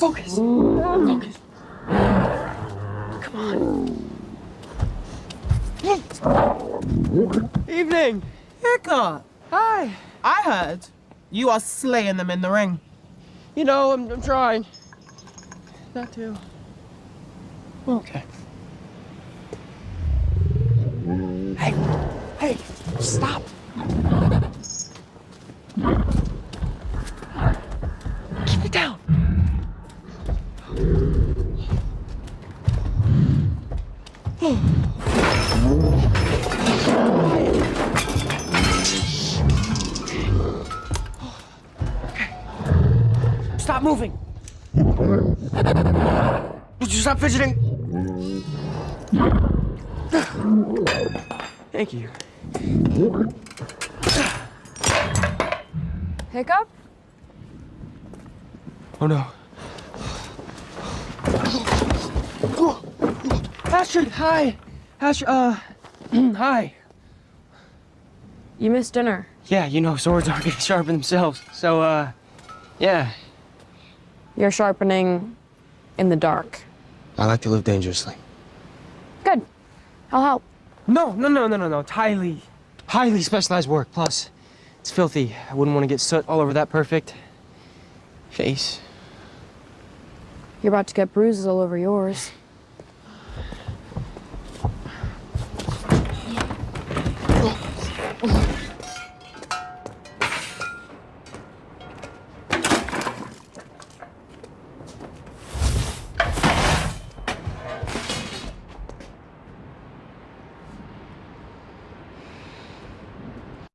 Focus. Focus. Come on. Evening. Hiccup, Hi. I heard you are slaying them in the ring. You know, I'm trying. Not to. Okay. Hey, stop. Keep it down. Stop moving. Would you stop fidgeting? Thank you. Hiccup? Oh no. Astrid, hi. Astrid, hi. You missed dinner. Yeah, you know, swords aren't gonna sharpen themselves. So, yeah. You're sharpening in the dark. I like to live dangerously. Good. I'll help. No. It's highly specialized work. Plus, it's filthy. I wouldn't want to get soot all over that perfect face. You're about to get bruises all over yours.